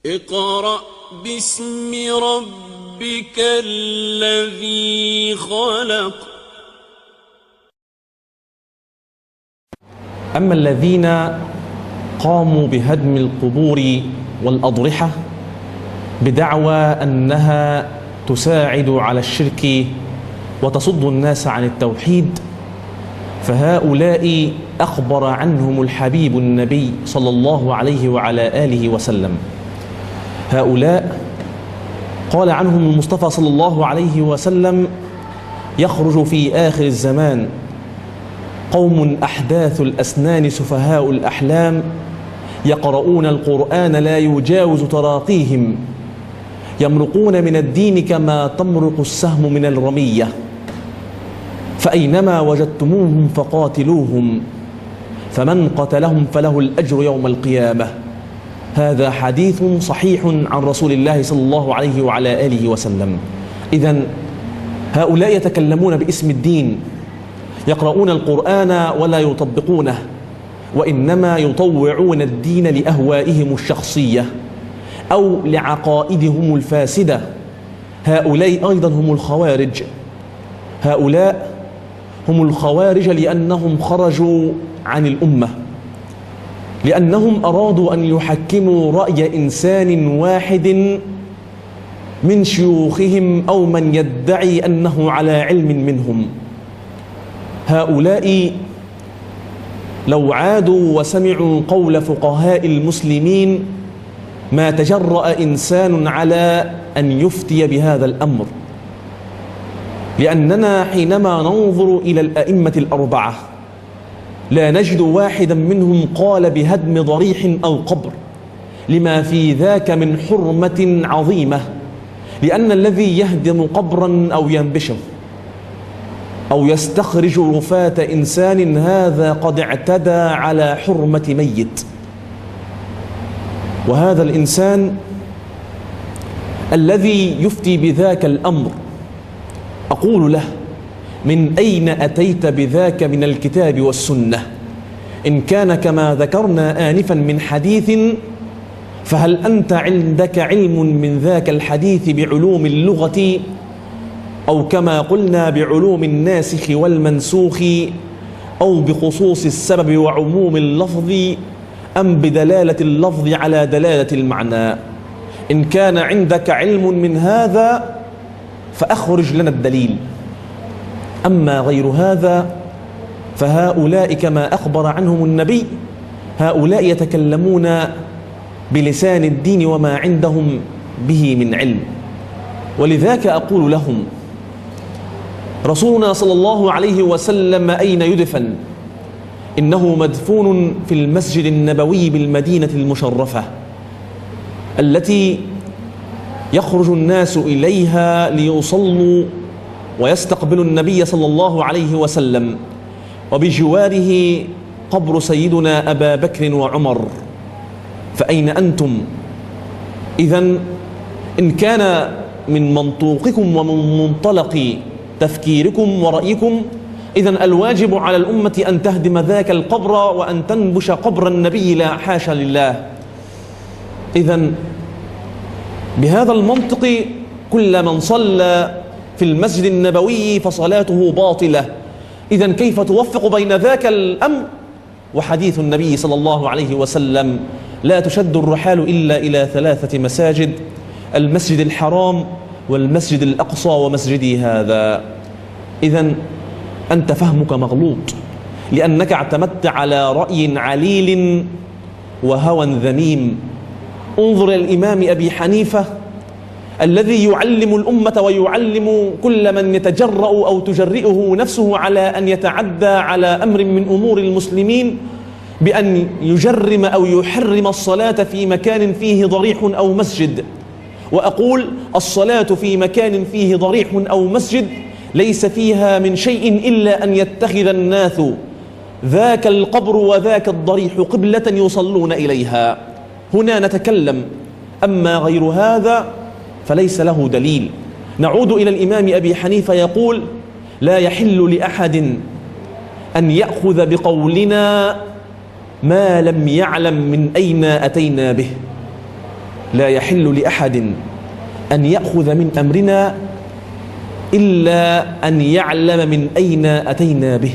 اقرأ باسم ربك الذي خلق. أما الذين قاموا بهدم القبور والأضرحة بدعوى أنها تساعد على الشرك وتصد الناس عن التوحيد، فهؤلاء أخبر عنهم الحبيب النبي صلى الله عليه وعلى آله وسلم. هؤلاء قال عنهم المصطفى صلى الله عليه وسلم: يخرج في آخر الزمان قوم أحداث الأسنان سفهاء الأحلام يقرؤون القرآن لا يجاوز تراقيهم، يمرقون من الدين كما تمرق السهم من الرمية، فأينما وجدتموهم فقاتلوهم، فمن قتلهم فله الأجر يوم القيامة. هذا حديث صحيح عن رسول الله صلى الله عليه وعلى آله وسلم. إذن هؤلاء يتكلمون باسم الدين، يقرؤون القرآن ولا يطبقونه، وإنما يطوعون الدين لأهوائهم الشخصية أو لعقائدهم الفاسدة. هؤلاء أيضا هم الخوارج. هؤلاء هم الخوارج لأنهم خرجوا عن الأمة، لأنهم أرادوا أن يحكموا رأي إنسان واحد من شيوخهم أو من يدعي أنه على علم منهم. هؤلاء لو عادوا وسمعوا قول فقهاء المسلمين ما تجرأ إنسان على أن يفتي بهذا الأمر، لأننا حينما ننظر إلى الأئمة الأربعة لا نجد واحدا منهم قال بهدم ضريح أو قبر، لما في ذاك من حرمة عظيمة، لأن الذي يهدم قبرا أو ينبشه أو يستخرج رفاة إنسان هذا قد اعتدى على حرمة ميت. وهذا الإنسان الذي يفتي بذاك الأمر أقول له: من أين أتيت بذاك من الكتاب والسنة؟ إن كان كما ذكرنا آنفا من حديث، فهل أنت عندك علم من ذاك الحديث بعلوم اللغة، أو كما قلنا بعلوم الناسخ والمنسوخ، أو بخصوص السبب وعموم اللفظ، أم بدلالة اللفظ على دلالة المعنى؟ إن كان عندك علم من هذا فأخرج لنا الدليل. أما غير هذا فهؤلاء كما أخبر عنهم النبي، هؤلاء يتكلمون بلسان الدين وما عندهم به من علم. ولذاك أقول لهم: رسولنا صلى الله عليه وسلم أين يدفن؟ إنه مدفون في المسجد النبوي بالمدينة المشرفة، التي يخرج الناس إليها ليصلوا ويستقبلوا النبي صلى الله عليه وسلم، وبجواره قبر سيدنا أبا بكر وعمر. فأين أنتم؟ إذن إن كان من منطوقكم ومن منطلق تفكيركم ورأيكم، إذن الواجب على الأمة أن تهدم ذاك القبر وأن تنبش قبر النبي، لا حاشا لله. إذن بهذا المنطق كل من صلى في المسجد النبوي فصلاته باطلة. إذن كيف توفق بين ذاك الأمر وحديث النبي صلى الله عليه وسلم: لا تشد الرحال إلا إلى 3 مساجد، المسجد الحرام والمسجد الأقصى ومسجدي هذا. إذن أنت فهمك مغلوط، لأنك اعتمدت على رأي عليل وهوى ذميم. انظر إلى الإمام أبي حنيفة الذي يعلم الأمة ويعلم كل من يتجرأ أو تجرئه نفسه على أن يتعدى على أمر من أمور المسلمين بأن يجرم أو يحرم الصلاة في مكان فيه ضريح أو مسجد. وأقول: الصلاة في مكان فيه ضريح أو مسجد ليس فيها من شيء إلا أن يتخذ الناس ذاك القبر وذاك الضريح قبلة يصلون إليها، هنا نتكلم. أما غير هذا فليس له دليل. نعود إلى الإمام أبي حنيفة يقول: لا يحل لأحد أن يأخذ بقولنا ما لم يعلم من أين أتينا به. لا يحل لأحد أن يأخذ من أمرنا إلا أن يعلم من أين أتينا به.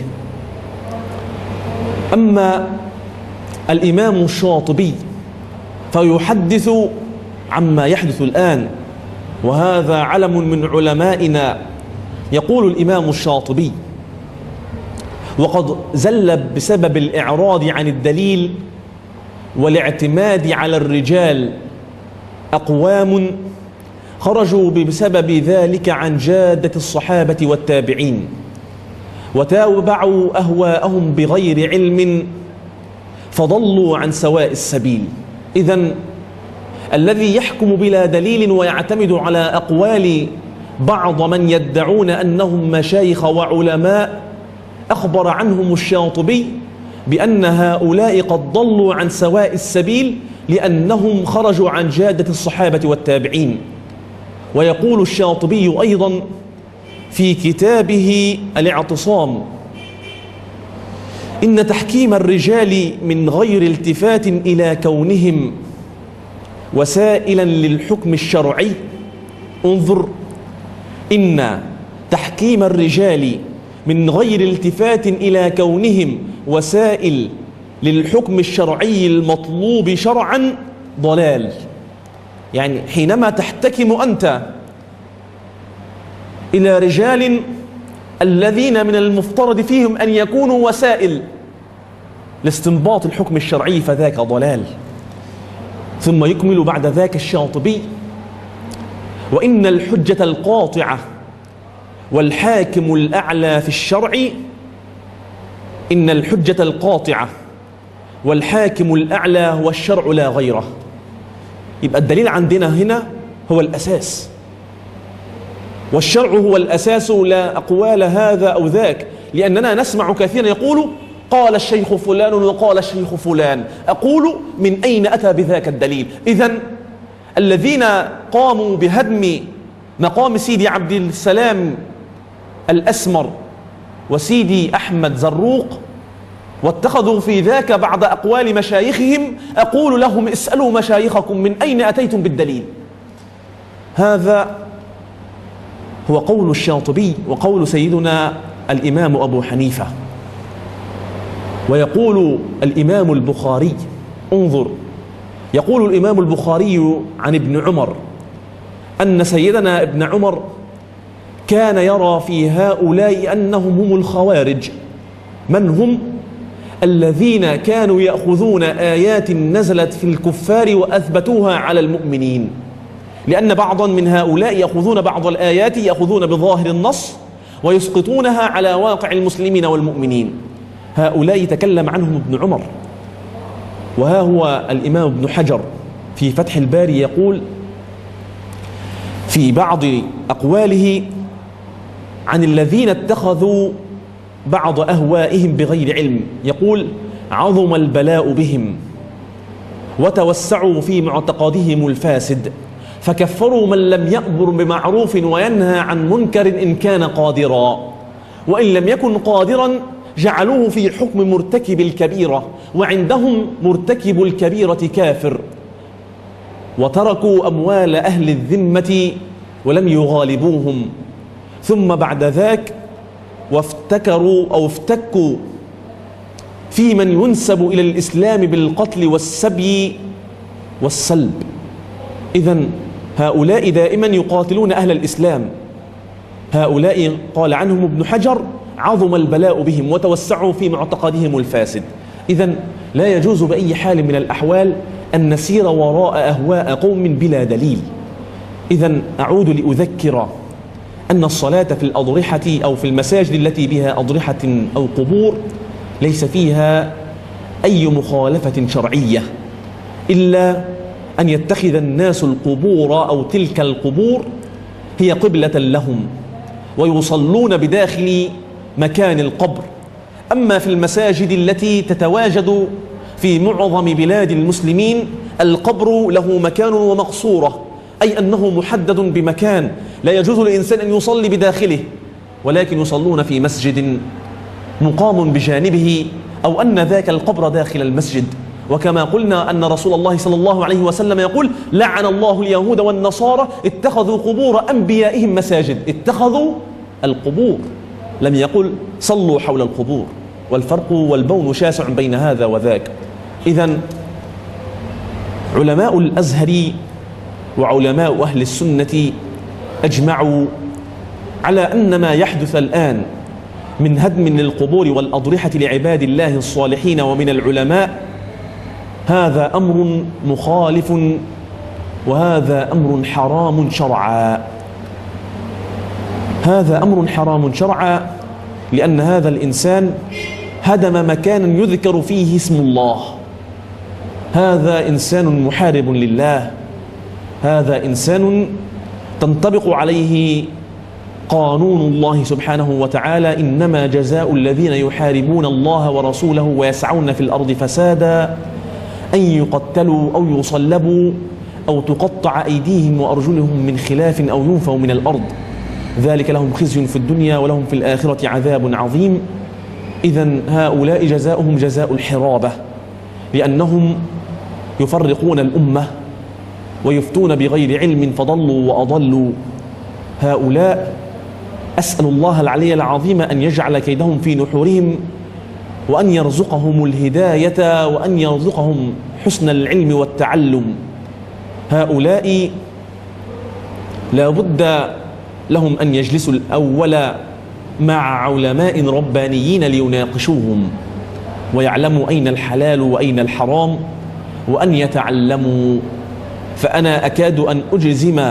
أما الإمام الشاطبي فيحدث عما يحدث الآن، وهذا علم من علمائنا. يقول الإمام الشاطبي: وقد زل بسبب الإعراض عن الدليل والاعتماد على الرجال أقوام خرجوا بسبب ذلك عن جادة الصحابة والتابعين، وتابعوا أهواءهم بغير علم فضلوا عن سواء السبيل. إذن الذي يحكم بلا دليل ويعتمد على أقوال بعض من يدعون أنهم مشايخ وعلماء، أخبر عنهم الشاطبي بأن هؤلاء قد ضلوا عن سواء السبيل لأنهم خرجوا عن جادة الصحابة والتابعين. ويقول الشاطبي أيضا في كتابه الاعتصام: إن تحكيم الرجال من غير التفات إلى كونهم وسائلا للحكم الشرعي، انظر، إن تحكيم الرجال من غير التفات إلى كونهم وسائل للحكم الشرعي المطلوب شرعا ضلال. يعني حينما تحتكم أنت إلى رجال الذين من المفترض فيهم أن يكونوا وسائل لاستنباط الحكم الشرعي فذاك ضلال. ثم يكمل بعد ذاك الشاطبي: وإن الحجة القاطعة والحاكم الأعلى في الشرع، إن الحجة القاطعة والحاكم الأعلى هو الشرع لا غيره. يبقى الدليل عندنا هنا هو الأساس، والشرع هو الأساس، لا أقوال هذا أو ذاك. لأننا نسمع كثيرا يقول: قال الشيخ فلان وقال الشيخ فلان. أقول: من أين أتى بذاك الدليل؟ إذن الذين قاموا بهدم مقام سيدي عبد السلام الأسمر وسيدي أحمد زروق واتخذوا في ذاك بعض أقوال مشايخهم، أقول لهم: اسألوا مشايخكم من أين أتيتم بالدليل. هذا هو قول الشاطبي وقول سيدنا الإمام أبو حنيفة. ويقول الإمام البخاري، انظر، يقول الإمام البخاري عن ابن عمر أن سيدنا ابن عمر كان يرى في هؤلاء أنهم هم الخوارج. من هم؟ الذين كانوا يأخذون آيات نزلت في الكفار وأثبتوها على المؤمنين، لأن بعضا من هؤلاء يأخذون بعض الآيات يأخذون بظاهر النص ويسقطونها على واقع المسلمين والمؤمنين. هؤلاء تكلم عنهم ابن عمر. وها هو الإمام ابن حجر في فتح الباري يقول في بعض أقواله عن الذين اتخذوا بعض أهوائهم بغير علم، يقول: عظم البلاء بهم وتوسعوا في معتقدهم الفاسد، فكفروا من لم يأمر بمعروف وينهى عن منكر إن كان قادرا، وإن لم يكن قادرا جعلوه في حكم مرتكب الكبيرة، وعندهم مرتكب الكبيرة كافر، وتركوا أموال أهل الذمة ولم يغالبوهم. ثم بعد ذاك افتكوا في من ينسب إلى الإسلام بالقتل والسبي والسلب. إذن هؤلاء دائما يقاتلون أهل الإسلام. هؤلاء قال عنهم ابن حجر: عظم البلاء بهم وتوسعوا في معتقدهم الفاسد. إذن لا يجوز بأي حال من الأحوال أن نسير وراء أهواء قوم بلا دليل. إذن أعود لأذكر أن الصلاة في الأضرحة أو في المساجد التي بها أضرحة أو قبور ليس فيها أي مخالفة شرعية، إلا أن يتخذ الناس القبور أو تلك القبور هي قبلة لهم ويصلون بداخل مكان القبر. أما في المساجد التي تتواجد في معظم بلاد المسلمين القبر له مكان ومقصورة، أي أنه محدد بمكان لا يجوز للإنسان أن يصلي بداخله، ولكن يصلون في مسجد مقام بجانبه، أو أن ذاك القبر داخل المسجد، وكما قلنا أن رسول الله صلى الله عليه وسلم يقول: لعن الله اليهود والنصارى اتخذوا قبور أنبيائهم مساجد. اتخذوا القبور، لم يقل صلوا حول القبور، والفرق والبون شاسع بين هذا وذاك. إذن علماء الأزهر وعلماء أهل السنة أجمعوا على أن ما يحدث الآن من هدم للقبور والأضرحة لعباد الله الصالحين ومن العلماء هذا أمر مخالف، وهذا أمر حرام شرعا. هذا أمر حرام شرعا، لأن هذا الإنسان هدم مكانا يذكر فيه اسم الله. هذا إنسان محارب لله، هذا إنسان تنطبق عليه قانون الله سبحانه وتعالى: إنما جزاء الذين يحاربون الله ورسوله ويسعون في الأرض فسادا أن يقتلوا أو يصلبوا أو تقطع أيديهم وأرجلهم من خلاف أو ينفوا من الأرض، ذلك لهم خزي في الدنيا ولهم في الآخرة عذاب عظيم. إذن هؤلاء جزاؤهم جزاء الحرابة، لأنهم يفرقون الأمة ويفتون بغير علم فضلوا وأضلوا. هؤلاء أسأل الله العلي العظيم أن يجعل كيدهم في نحورهم، وأن يرزقهم الهداية، وأن يرزقهم حسن العلم والتعلم. هؤلاء لا بد لهم أن يجلسوا الأول مع علماء ربانيين ليناقشوهم ويعلموا أين الحلال وأين الحرام وأن يتعلموا. فأنا أكاد أن أجزم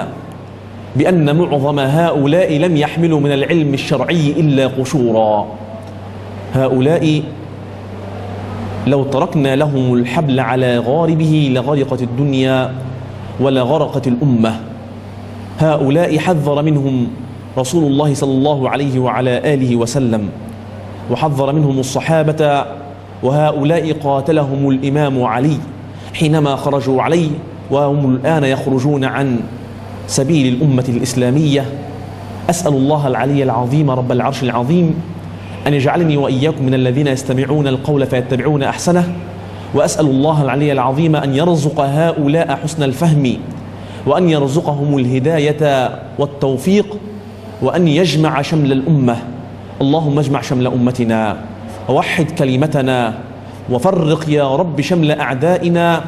بأن معظم هؤلاء لم يحملوا من العلم الشرعي إلا قشورا. هؤلاء لو تركنا لهم الحبل على غاربه لغرقت الدنيا ولغرقت الأمة. هؤلاء حذر منهم رسول الله صلى الله عليه وعلى آله وسلم، وحذر منهم الصحابة، وهؤلاء قاتلهم الإمام علي حينما خرجوا عليه، وهم الآن يخرجون عن سبيل الأمة الإسلامية. أسأل الله العلي العظيم رب العرش العظيم أن يجعلني وإياكم من الذين يستمعون القول فيتبعون أحسنه، وأسأل الله العلي العظيم أن يرزق هؤلاء حسن الفهم، وأن يرزقهم الهداية والتوفيق، وأن يجمع شمل الأمة. اللهم اجمع شمل أمتنا ووحد كلمتنا وفرق يا رب شمل أعدائنا.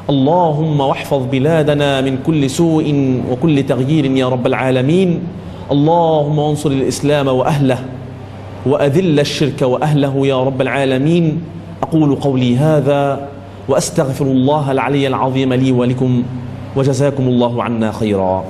اللهم واحفظ بلادنا من كل سوء وكل تغيير يا رب العالمين. اللهم انصر الإسلام وأهله وأذل الشرك وأهله يا رب العالمين. أقول قولي هذا وأستغفر الله العلي العظيم لي ولكم، وجزاكم الله عنا خيرا.